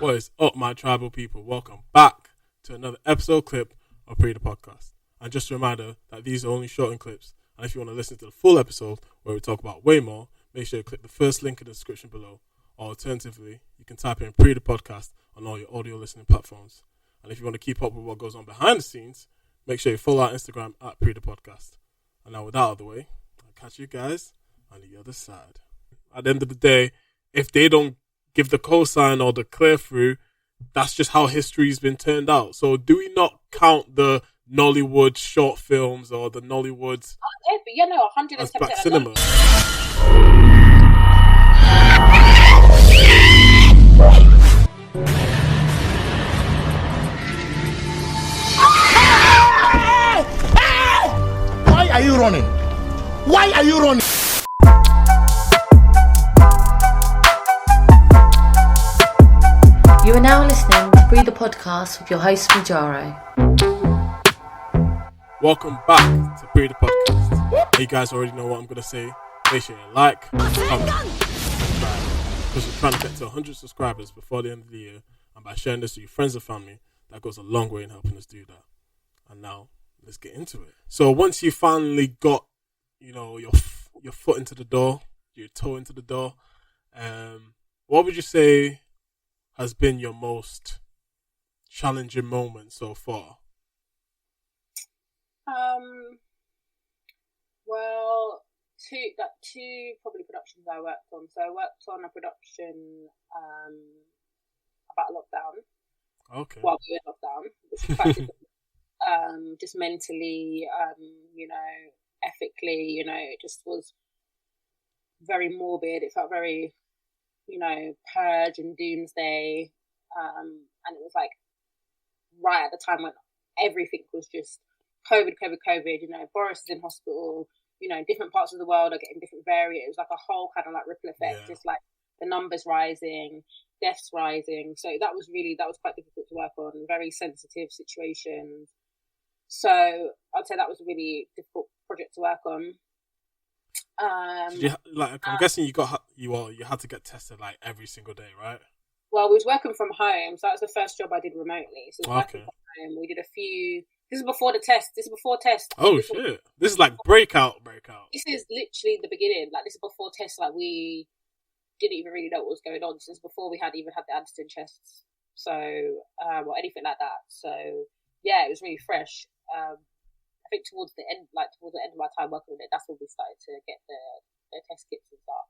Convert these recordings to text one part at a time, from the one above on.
What is up, my tribal people? Welcome back to another episode clip of Pree Da Podcast. And just a reminder that these are only shortened clips. And if you want to listen to the full episode where we talk about way more, make sure you click the first link in the description below. Or alternatively, you can type in Pree Da Podcast on all your audio listening platforms. And if you want to keep up with what goes on behind the scenes, make sure you follow our Instagram at Pree Da Podcast. And now with that out of the way, I'll catch you guys on the other side. At the end of the day, if they don't give the cosign or the clear through, that's just how history's been turned out. So do we not count the Nollywood short films or the Nollywoods as black cinema? Why are you running? Why are you running? You are now listening to Pree Da Podcast with your host, Majaro. Welcome back to Pree Da Podcast. You guys already know what I'm going to say. Make sure you like, comment, subscribe. Because we're trying to get to 100 subscribers before the end of the year. And by sharing this with your friends and family, that goes a long way in helping us do that. And now, let's get into it. So once you finally got, your foot into the door, your toe into the door, what would you say has been your most challenging moment so far? Well, two probably productions I worked on. So I worked on a production about lockdown. Okay. While we were in lockdown, which was quite difficult. Just mentally, ethically, it just was very morbid. It felt very, purge and doomsday. And it was like right at the time when everything was just COVID. Boris is in hospital, different parts of the world are getting different variants. It was like a whole kind of like ripple effect, just like the numbers rising, deaths rising. So that was quite difficult to work on, very sensitive situations. So I'd say that was a really difficult project to work on. I'm guessing you had to get tested like every single day, right? Well, we was working from home, so that was the first job I did remotely. So working from home, we did a few. This is before the test. Oh shit! This is like breakout. This is literally the beginning. Like this is before tests. Like we didn't even really know what was going on since before we had the antigen tests. So or anything like that. So yeah, it was really fresh. I think towards the end of my time working with it, that's when we started to get the test kits and stuff.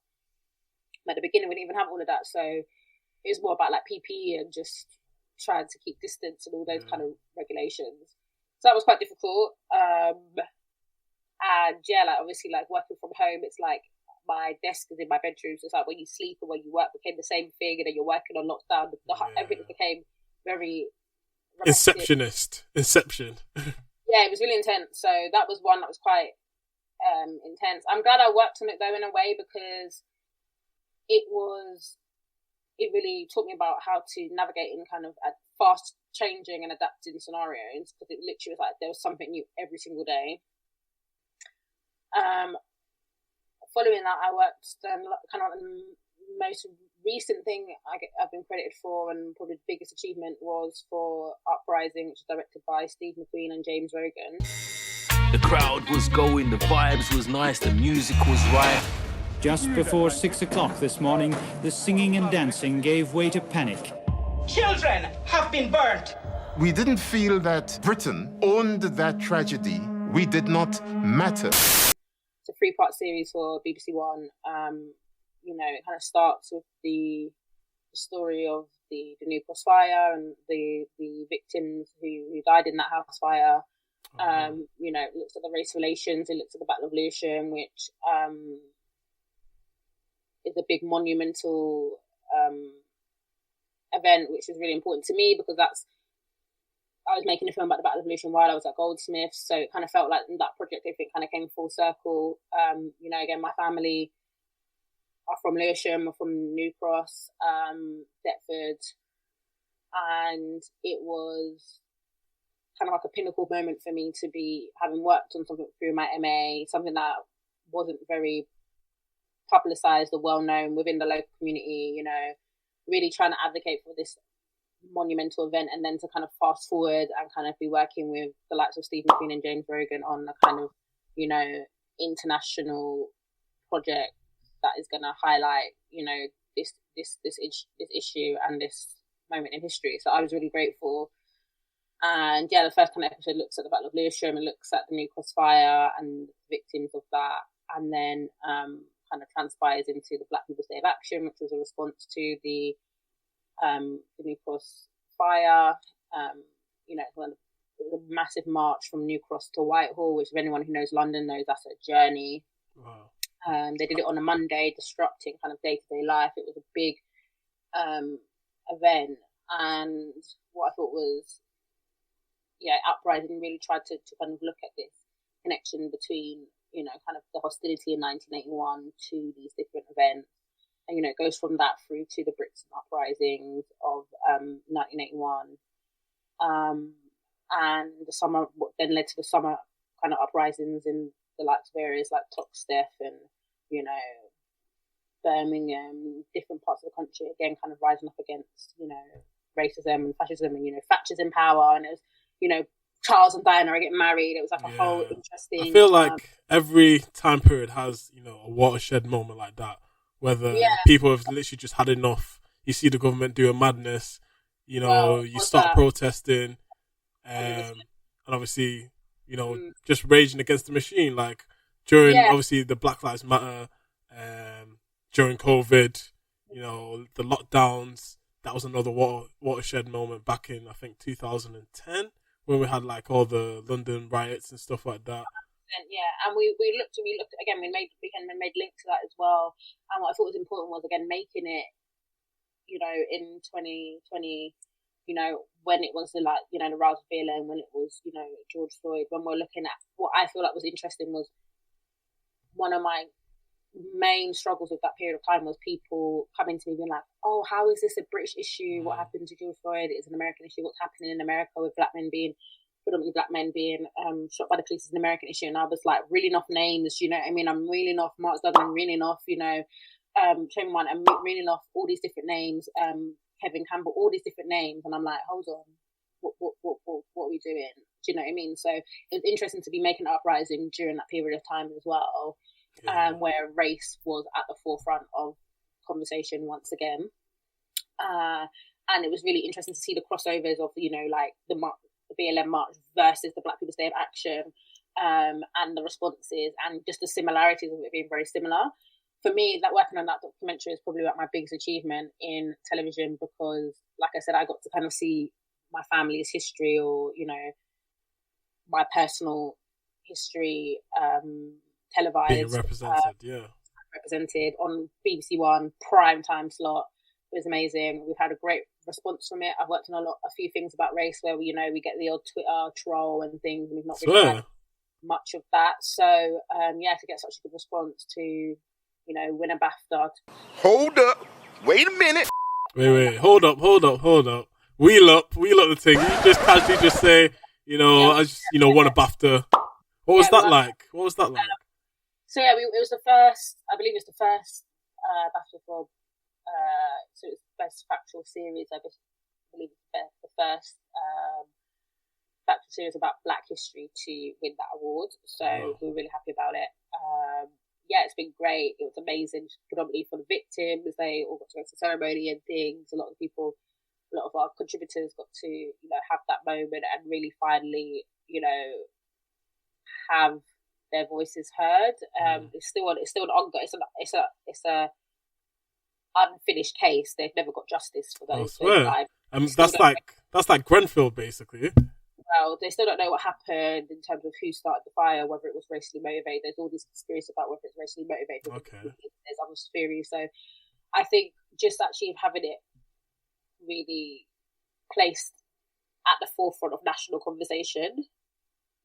But at the beginning, we didn't even have all of that, so it was more about like PPE and just trying to keep distance and all those kind of regulations. So that was quite difficult. And yeah, like obviously, like working from home, it's like my desk is in my bedroom, so it's like when you sleep and when you work became the same thing, and then you're working on lockdown. Everything became very Inception. Yeah, it was really intense. So that was one that was quite intense. I'm glad I worked on it though in a way, because it really taught me about how to navigate in kind of a fast changing and adapting scenarios, because it literally was like there was something new every single day. Following that, I worked kind of the most recent thing I've been credited for, and probably the biggest achievement, was for Uprising, which is directed by Steve McQueen and James Rogan. The crowd was going, the vibes was nice, the music was right. Just before 6 o'clock this morning, the singing and dancing gave way to panic. Children have been burnt. We didn't feel that Britain owned that tragedy. We did not matter. It's a 3-part series for BBC One. It kind of starts with the story of the New Cross fire and the victims who died in that house fire. It looks at the race relations, it looks at the Battle of Lewisham, which is a big monumental event, which is really important to me, because I was making a film about the Battle of Lewisham while I was at Goldsmiths, so it kind of felt like that project, I think, kind of came full circle. Again, my family are from Lewisham, are from New Cross, Deptford, and it was kind of like a pinnacle moment for me to be having worked on something through my MA, something that wasn't very publicised or well known within the local community, really trying to advocate for this monumental event, and then to kind of fast forward and kind of be working with the likes of Steve McQueen and James Rogan on a kind of, you know, international project that is going to highlight, you know, this issue and this moment in history. So I was really grateful. And yeah, the first kind of episode looks at the Battle of Lewisham and looks at the New Cross fire and victims of that, and then kind of transpires into the Black People's Day of Action, which was a response to the New Cross fire. You know, it was a massive march from New Cross to Whitehall, which if anyone who knows London knows that's a journey. Wow. They did it on a Monday, disrupting kind of day-to-day life. It was a big event, and what I thought was, Uprising really tried to kind of look at this connection between, you know, kind of the hostility in 1981 to these different events. And, you know, it goes from that through to the Brixton uprisings of 1981. And the summer, what then led to the summer kind of uprisings in the likes of areas like Toxteth and, you know, Birmingham, different parts of the country, again, kind of rising up against, you know, racism and fascism, and, you know, Thatcher's in power, and it was, you know, Charles and Diana are getting married. It was like a whole interesting... I feel like every time period has, you know, a watershed moment like that, whether people have literally just had enough. You see the government do a madness, you know, you start protesting, and obviously, you know, just raging against the machine. Like during, obviously, the Black Lives Matter, during COVID, you know, the lockdowns, that was another watershed moment back in, I think, 2010. When we had like all the London riots and stuff like that. Yeah, and we looked again. We made links to that as well. And what I thought was important was, again, making it, you know, in 2020, you know, when it was the, like, you know, the Rouse Feeling, when it was, you know, George Floyd. When we're looking at what I feel like was interesting was one of my main struggles with that period of time was people coming to me being like, oh, how is this a British issue? What happened to George Floyd? It's an American issue. What's happening in America with predominantly black men being shot by the police is an American issue? And I was like reeling off names, you know what I mean? I'm reeling off Mark Duggan, I'm reeling off, you know, Trayvon Martin, I'm reeling off all these different names, Kevin Campbell, all these different names, and I'm like, hold on, what are we doing? Do you know what I mean? So it was interesting to be making an uprising during that period of time as well. Where race was at the forefront of conversation once again. And it was really interesting to see the crossovers of, you know, like the BLM March versus the Black People's Day of Action, and the responses and just the similarities of it being very similar. For me, that working on that documentary is probably like my biggest achievement in television, because, like I said, I got to kind of see my family's history, or, you know, my personal history, televised, being represented on BBC One prime time slot. It was amazing. We've had a great response from it. I've worked on a few things about race where we, you know, we get the odd Twitter troll and things, and we've not really had much of that. So to get such a good response to, you know, win a Bafta. Hold up, wait a minute. Wait, hold up. Wheel up the thing. You just casually just say, you know, I just, you know, won a Bafta. What was that like? So yeah, it was the first. I believe it was the first Bafta for. So it was the best factual series. I believe it's the first factual series about Black history to win that award. So we're really happy about it. It's been great. It was amazing, predominantly for the victims. They all got to go to the ceremony and things. A lot of our contributors got to, you know, have that moment and really finally, you know, have their voices heard. It's still an ongoing. It's a unfinished case. They've never got justice for those. That's like Grenfell, basically. Well, they still don't know what happened in terms of who started the fire, whether it was racially motivated. There's all these conspiracies about whether it's racially motivated. Okay. There's other theories. So I think just actually having it really placed at the forefront of national conversation,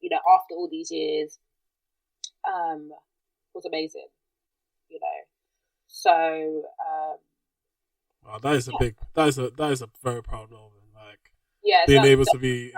you know, after all these years, was amazing, you know. So wow, that is a very proud moment. Like, being able to be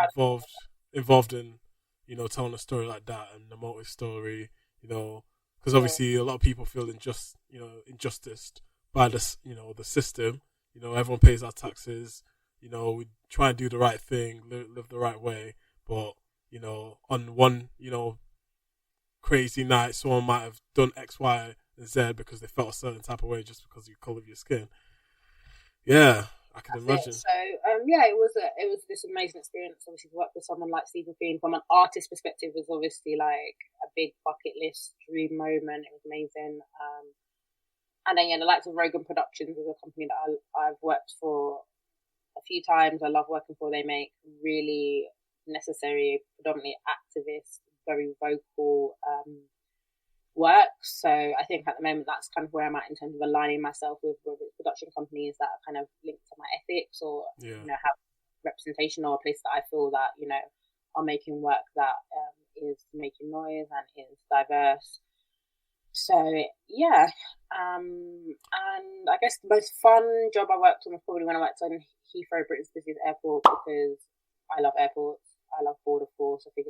involved in, you know, telling a story like that, and the motive story, you know, because obviously a lot of people feel injustice by this, you know, the system. You know, everyone pays our taxes. you know, we try and do the right thing, live the right way, but, you know, on one, you know, crazy night, someone might have done X, Y, and Z because they felt a certain type of way just because of the colour of your skin. Yeah, I can imagine. So, it was this amazing experience. Obviously, to work with someone like Stephen Feen from an artist perspective was obviously like a big bucket list dream moment. It was amazing. And then, the likes of Rogan Productions is a company that I've worked for a few times. I love working for. They make really necessary, predominantly activist, very vocal work. So I think at the moment that's kind of where I'm at in terms of aligning myself with production companies that are kind of linked to my ethics, or you know, have representation, or a place that I feel that, you know, are making work that is making noise and is diverse. So yeah, and I guess the most fun job I worked on was probably when I worked on Heathrow, Britain's busiest airport, because I love airports. I love border force. I think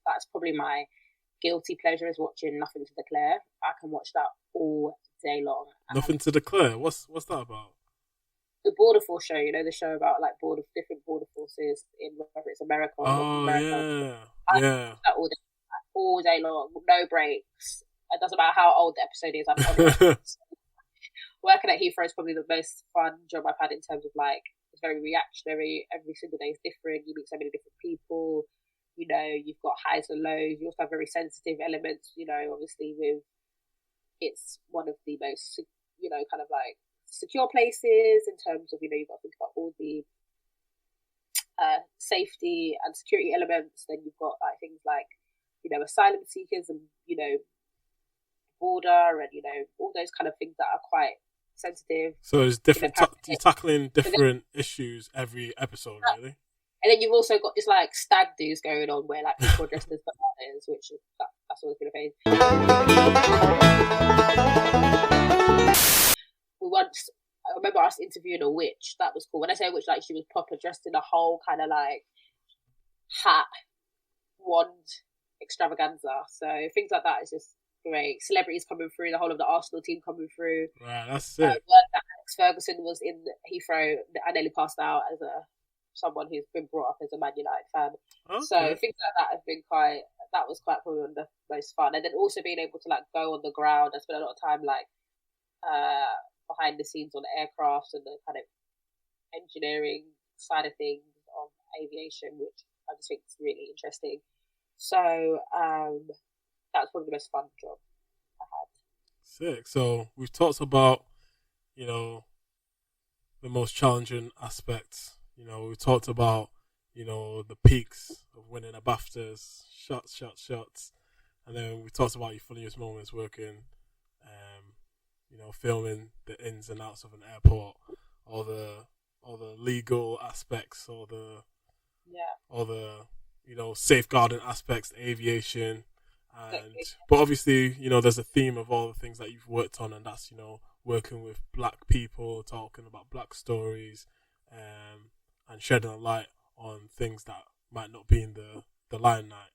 that's probably my guilty pleasure, is watching Nothing to Declare. I can watch that all day long. Nothing to Declare? What's that about? The border force show, you know, the show about like different border forces in whether it's America or North America. I watch that all day long, no breaks. It doesn't matter how old the episode is. I'm on it. Working at Heathrow is probably the most fun job I've had in terms of like, it's very reactionary. Every single day is different. You meet so many different people. You know, you've got highs and lows. You also have very sensitive elements. You know, obviously it's one of the most, you know, kind of like secure places in terms of, you know, you've got to think about all the safety and security elements. Then you've got like things like, you know, asylum seekers and, you know, border and, you know, all those kind of things that are quite sensitive. So it's different, you're tackling different issues every episode, really. And then you've also got this like stag do's going on where like people are dressed as bananas, which that's always been a phase. I remember us interviewing a witch. That was cool. When I say witch, like she was proper dressed in a whole kind of like hat, wand extravaganza. So things like that is just great. Celebrities coming through, the whole of the Arsenal team coming through. Right, that's it. Alex Ferguson was in Heathrow. I nearly passed out as someone who's been brought up as a Man United fan. Okay. So things like that have been that was quite probably one of the most fun. And then also being able to like go on the ground. I spent a lot of time like behind the scenes on aircraft and the kind of engineering side of things of aviation, which I just think is really interesting. So that's probably the most fun job I had. Sick. So we've talked about, you know, the most challenging aspects. You know, we talked about, you know, the peaks of winning a Baftas, shots. And then we talked about your funniest moments working, you know, filming the ins and outs of an airport, all the legal aspects, all the, you know, safeguarding aspects, aviation. But obviously, you know, there's a theme of all the things that you've worked on, and that's, you know, working with black people, talking about black stories, and shedding a light on things that might not be in the limelight.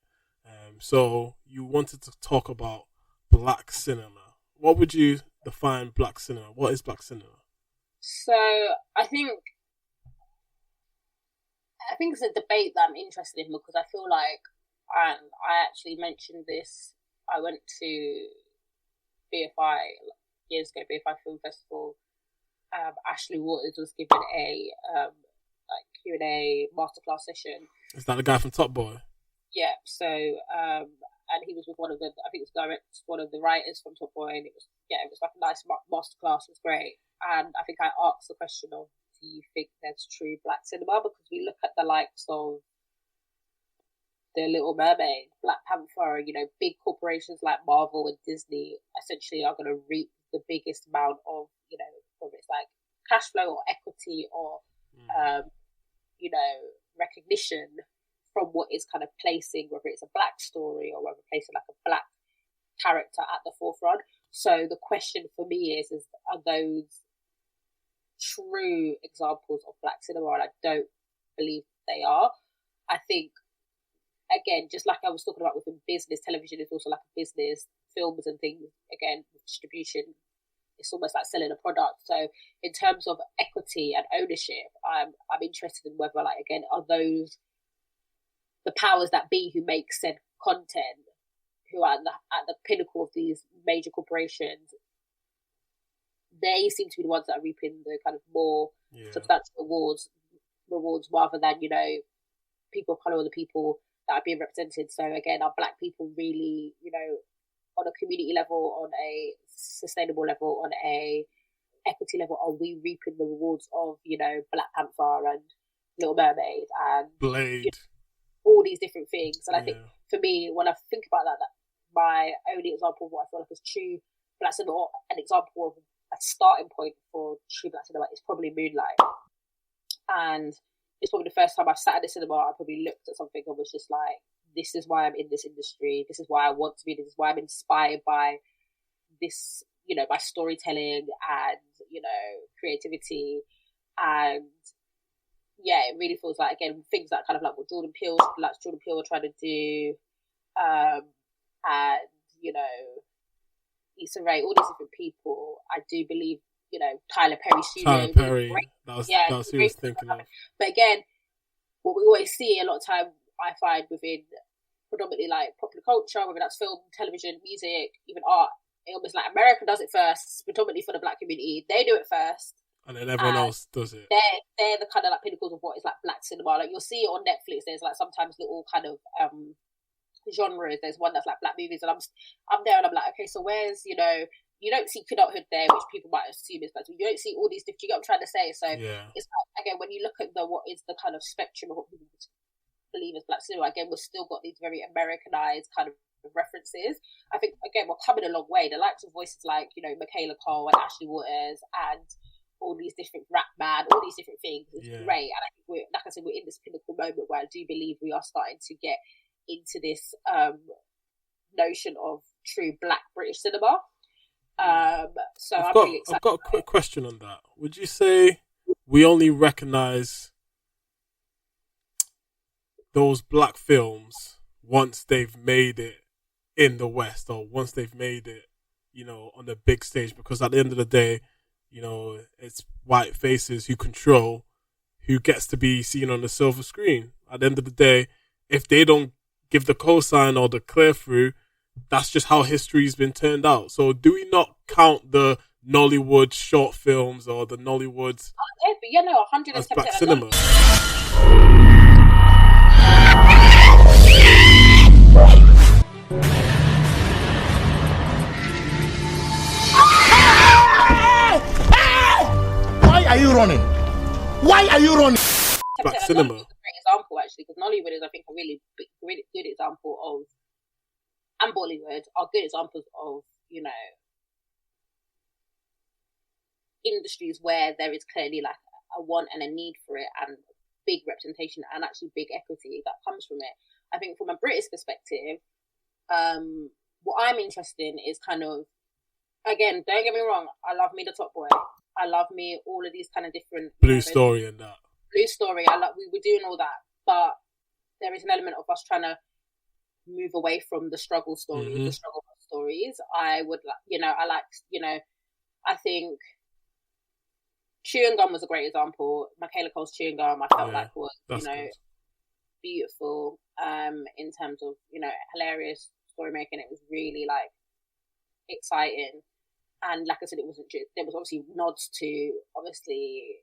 So you wanted to talk about black cinema. What would you define black cinema? What is black cinema? So I think it's a debate that I'm interested in, because I feel like, and I actually mentioned this, I went to BFI years ago, BFI Film Festival. Ashley Waters was given a Q&A masterclass session. Is that the guy from Top Boy? Yeah. So and he was with one of the, I think it was one of the writers from Top Boy, and it was like a nice masterclass. It was great. And I think I asked the question of, do you think there's true black cinema? Because we look at the likes of The Little Mermaid, Black Panther, you know, big corporations like Marvel and Disney essentially are going to reap the biggest amount of, you know, whether it's like cash flow or equity or, you know, recognition from what is kind of placing, whether it's a black story or whether placing like a black character at the forefront. So the question for me is are those true examples of black cinema? And I don't believe they are. I think, again, just like I was talking about within business, television is also like a business, films and things, again, distribution it's almost like selling a product. So in terms of equity and ownership, I'm interested in whether, like, again, are those the powers that be who make said content, who are at the pinnacle of these major corporations, they seem to be the ones that are reaping the kind of more substantial rewards rather than, you know, people of colour or the people that are being represented. So again, are Black people really, you know, on a community level, on a sustainable level, on a equity level, are we reaping the rewards of, you know, Black Panther and Little Mermaid and Blade, you know, all these different things? And I think for me, when I think about that my only example of what I feel like is true Black cinema, or an example of a starting point for true Black cinema, is probably Moonlight. And it's probably the first time I sat in the cinema, I probably looked at something and was just like, this is why I'm in this industry. This is why I want to be. This is why I'm inspired by this, you know, by storytelling and, you know, creativity. And yeah, it really feels like, again, things that kind of like what Jordan Peele were trying to do, and, you know, Issa Rae, all these different people. I do believe, you know, Tyler Perry Studio. Tyler Perry, that was who I was thinking of. But again, what we always see a lot of time, I find within predominantly like popular culture, whether that's film, television, music, even art, it almost like America does it first, predominantly for the Black community. They do it first, and then everyone else does it. They're the kind of like pinnacles of what is like Black cinema. Like you'll see it on Netflix. There's like sometimes little kind of genres. There's one that's like Black movies, and I'm there and I'm like, okay, so where's, you know, you don't see Kidulthood there, which people might assume is Black. You don't see all these different. You get what I'm trying to say? So it's like, again, when you look at what is the kind of spectrum of what people believe as Black cinema, again, we've still got these very Americanized kind of references. I think, again, we're coming a long way. The likes of voices like, you know, Michaela Cole and Ashley Waters and all these different rap man, all these different things is great. And I think we're, like I said, we're in this pinnacle moment where I do believe we are starting to get into this notion of true Black British cinema. So I'm really excited. I've got a quick question on that. Would you say we only recognise those Black films once they've made it in the West, or once they've made it, you know, on the big stage? Because at the end of the day, you know, it's white faces who control who gets to be seen on the silver screen. At the end of the day, if they don't give the cosign or the clear through, that's just how history's been turned out. So do we not count the Nollywood short films or the Nollywoods as Black cinema? Why are you running? Why are you running? Black cinema. It's a great example, actually, because Nollywood is, I think, a really good example of, and Bollywood are good examples of, you know, industries where there is clearly like a want and a need for it, and big representation and actually big equity that comes from it. I think from a British perspective, what I'm interested in is kind of, again, don't get me wrong, I love me the Top Boy. I love me all of these kind of different Blue Story and that. Blue Story, we were doing all that, but there is an element of us trying to move away from the struggle stories, the struggle stories. I would, you know, I think Chewing Gum was a great example. Michaela Cole's Chewing Gum, I felt like was, you know, good. Beautiful, in terms of, you know, hilarious story making. It was really like exciting. And like I said, it wasn't just, there was obviously nods to obviously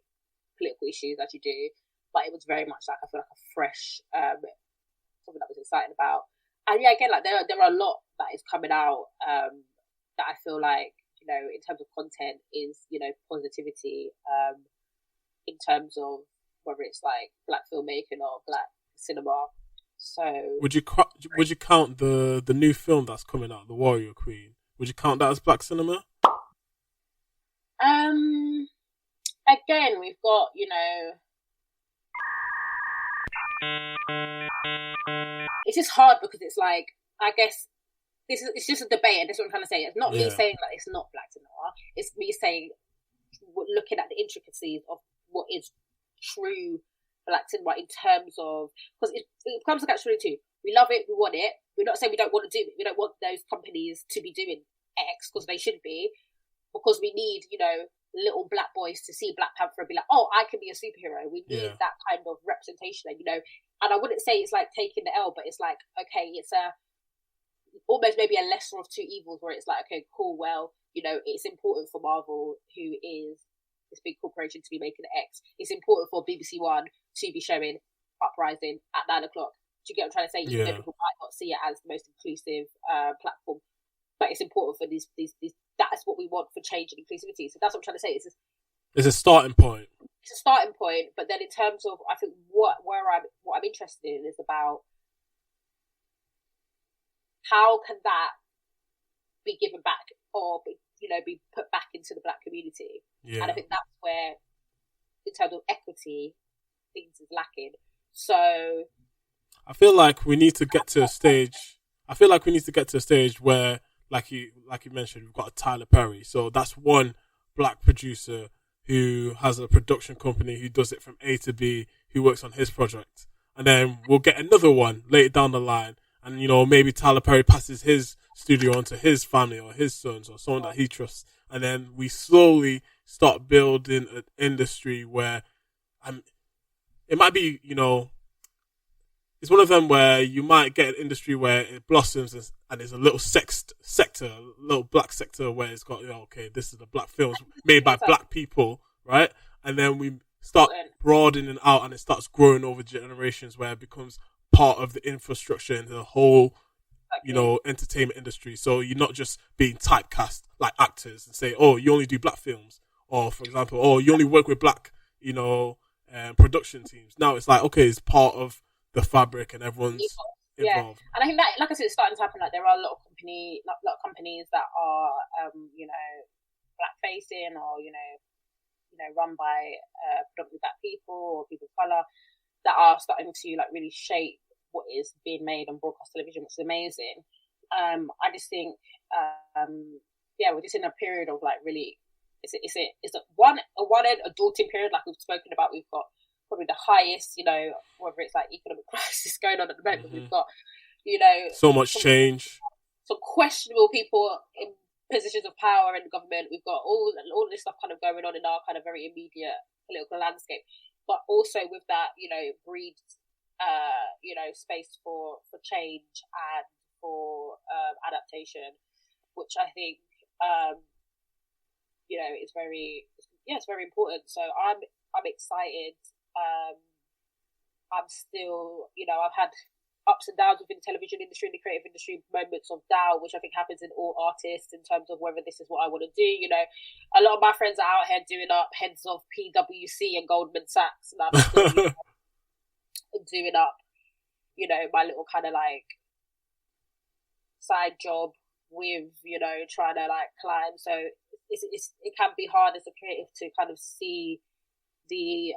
political issues as you do, but it was very much like, I feel like a fresh, something that was exciting about. And yeah, again, like there are a lot that is coming out that I feel like, you know, in terms of content is, you know, positivity, in terms of whether it's like Black filmmaking or Black cinema. So would you count the new film that's coming out, The Warrior Queen? Would you count that as Black cinema? Again, we've got, you know, it's just hard because it's like, I guess it's just a debate, and this is what I'm trying to say. It's not me saying that it's not Black cinema. It's me saying, looking at the intricacies of what is true Black cinema in terms of, because it comes to catch-22. We love it, we want it. We're not saying we don't want to do it. We don't want those companies to be doing X because they should be. because we need, you know, little black boys to see Black Panther and be like, oh, I can be a superhero. We need that kind of representation, you know. And I wouldn't say it's like taking the L, but it's like, okay, it's almost maybe a lesser of two evils, where it's like, okay, cool, well, you know, it's important for Marvel, who is this big corporation, to be making an X. It's important for BBC One to be showing Uprising at 9 o'clock. Do you get what I'm trying to say? Even though people might not see it as the most inclusive platform, but it's important for these. That's what we want for change and inclusivity. So that's what I'm trying to say. It's a starting point. It's a starting point, but then in terms of, I think what I'm interested in is about how can that be given back, or you know, be put back into the black community. And I think that's where, in terms of equity, things is lacking. So I feel like we need to get to a stage. Where, like you mentioned, we've got a Tyler Perry. So that's one black producer who has a production company who does it from A to B, who works on his project. And then we'll get another one later down the line. And, you know, maybe Tyler Perry passes his studio onto his family or his sons or someone that he trusts. And then we slowly start building an industry where it might be, you know, it's one of them where you might get an industry where it blossoms and there's a little sector, a little black sector where it's got, you know, okay, this is the black films made by black people, right? And then we start broadening out and it starts growing over generations where it becomes part of the infrastructure and the whole, you know, entertainment industry. So you're not just being typecast like actors and say, oh, you only do black films. Or, for example, oh, you only work with black, you know, production teams. Now it's like, okay, it's part of the fabric and everyone's involved. And I think that, like I said, it's starting to happen. Like, there are a lot of companies that are, you know, black facing, or you know, run by predominantly black people or people of color, that are starting to like really shape what is being made on broadcast television, which is amazing. I just think, we're just in a period of like really, it's a one end, a daunting period, like we've spoken about. We've got probably the highest, you know, whether it's like economic crisis going on at the moment. We've got, you know, so much change, some questionable people in positions of power in the government. We've got all this stuff kind of going on in our kind of very immediate political landscape, but also with that, you know, breeds, you know, space for change and for adaptation, which I think, you know, is it's very important. So I'm excited. I'm still, you know, I've had ups and downs within the television industry and the creative industry, moments of doubt, which I think happens in all artists in terms of whether this is what I want to do. You know, a lot of my friends are out here doing up heads of PwC and Goldman Sachs, and I'm still doing up, you know, my little kind of like side job with, you know, trying to like climb. So it can be hard as a creative to kind of see the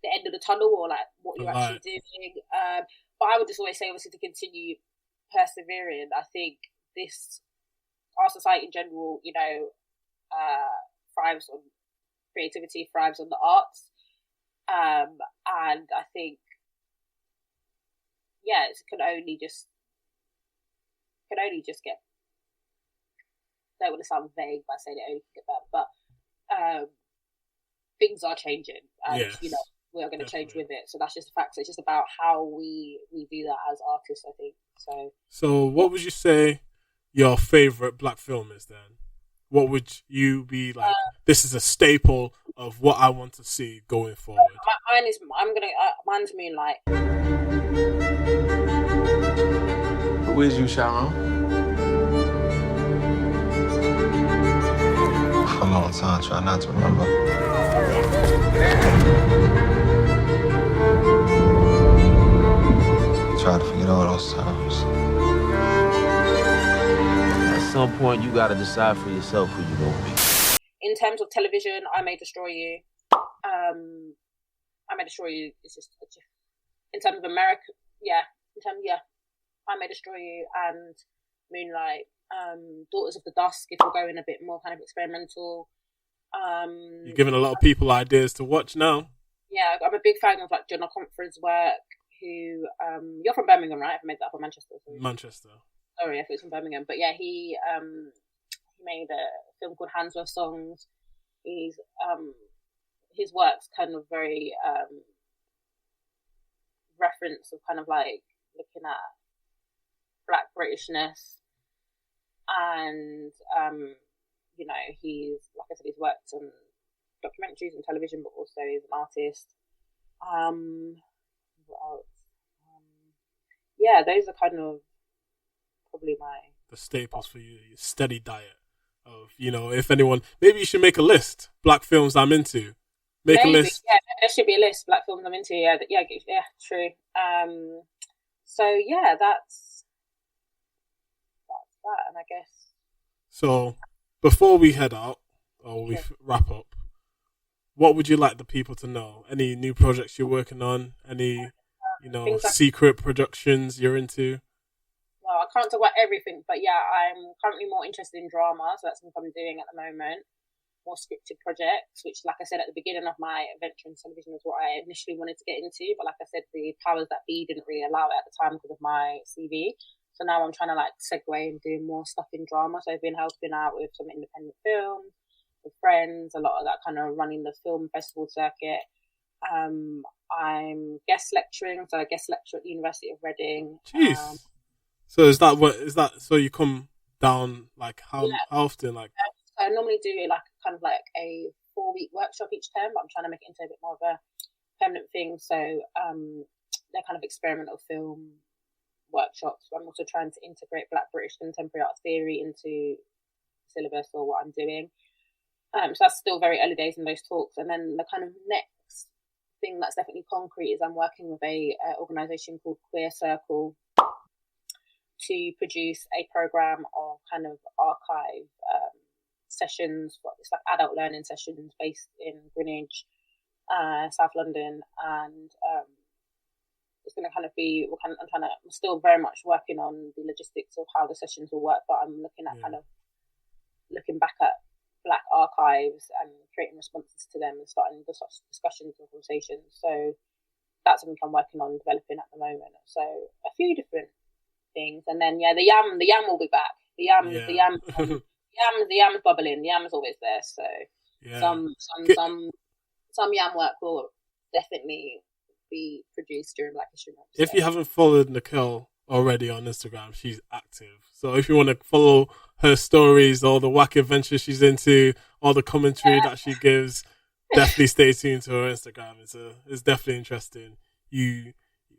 end of the tunnel, or like what you're actually doing. But I would just always say, obviously, to continue persevering. I think our society in general, you know, thrives on creativity, thrives on the arts. And I think, it can only just get, I don't want to sound vague by saying it only can get better, but things are changing, and you know, we are going to change with it. So that's just a fact. So it's just about how we do that as artists, I think. So what would you say your favourite black film is then? What would you be like, this is a staple of what I want to see going forward? Mine's Moonlight. Who is you, Sharon? For a long time, try not to remember. Try to forget all those times. At some point, you gotta decide for yourself who you gonna be. In terms of television, I May Destroy You. I May Destroy You is just, in terms of America, I May Destroy You and Moonlight. Daughters of the Dusk, if we're going a bit more kind of experimental. You're giving a lot of people ideas to watch now. Yeah, I'm a big fan of like John O'Confer's work. Who you're from Birmingham, right? I've made that up, or Manchester. Manchester. Sorry, I thought it was from Birmingham, but yeah, he He made a film called Handsworth Songs. He's his work's kind of very reference of kind of like looking at Black Britishness, and you know, he's, like I said, he's worked on documentaries and television, but also he's an artist. What else? Yeah, those are kind of probably the staples for you. Your steady diet of, you know, if anyone, maybe you should make a list. Black films I'm into. Make a list. Yeah, there should be a list. Black films I'm into. Yeah, true. So yeah, that's that, and I guess. So, before we head out or we wrap up, what would you like the people to know? Any new projects you're working on? Any, you know, secret productions you're into? Well, I can't talk about everything, but yeah, I'm currently more interested in drama, so that's what I'm doing at the moment. More scripted projects, which, like I said at the beginning of my adventure in television, was what I initially wanted to get into, but like I said, the powers that be didn't really allow it at the time because of my CV. So now I'm trying to like segue and do more stuff in drama. So I've been helping out with some independent films, with friends, a lot of that kind of running the film festival circuit. I'm guest lecturing, so I guest lecture at the University of Reading. Jeez. So is that so you come down like how often? Like I normally do like kind of like a 4-week workshop each term, but I'm trying to make it into a bit more of a permanent thing. So they're kind of experimental film workshops. I'm also trying to integrate Black British contemporary art theory into syllabus or what I'm doing. So that's still very early days in those talks. And then the kind of next thing that's definitely concrete is I'm working with a organisation called Queer Circle to produce a programme of kind of archive sessions. It's like adult learning sessions based in Greenwich, South London, and it's going to kind of be. I'm still very much working on the logistics of how the sessions will work, but I'm looking at kind of looking back at Black archives and creating responses to them and starting discussions and conversations. So that's something I'm working on developing at the moment. So a few different things, and then the yam will be back. The yam is bubbling. The yam is always there. So some yam work will definitely be produced during Black History Month. If you haven't followed Nacheal already on Instagram, she's active. So if you want to follow her stories, all the wacky adventures she's into, all the commentary that she gives, definitely stay tuned to her Instagram. It's definitely interesting. You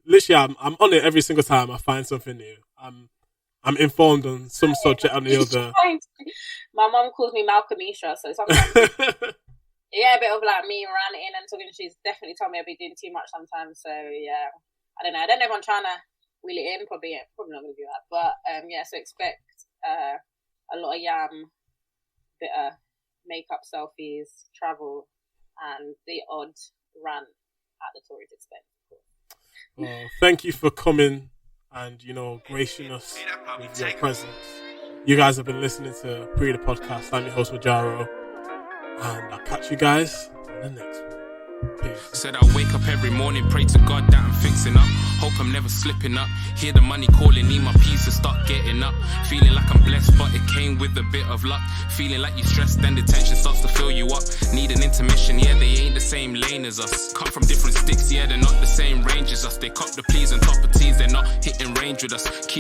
literally, I'm on it every single time I find something new. I'm informed on some subject or the other. My mum calls me Malcolmisha, so sometimes a bit of like me ranting and talking. She's definitely told me I'll be doing too much sometimes. So yeah, I don't know. I don't know if I'm trying to wheel it in. Probably not going to do that. But so expect a lot of yam, bit of makeup, selfies, travel, and the odd rant at the Tories' expense. Well, thank you for coming and, you know, gracing us with your presence. You guys have been listening to Pree Da Podcast. I'm your host, Majaro, and I'll catch you guys in the next one. Peace. Said I wake up every morning, pray to God that I'm fixing up. Hope I'm never slipping up. Hear the money calling, need my peace to start getting up. Feeling like I'm blessed, but it came with a bit of luck. Feeling like you're stressed, then the tension starts to fill you up. Need an intermission, yeah, they ain't the same lane as us. Come from different sticks, yeah, they're not the same range as us. They cop the pleas and top of teas, they're not hitting range with us. Keep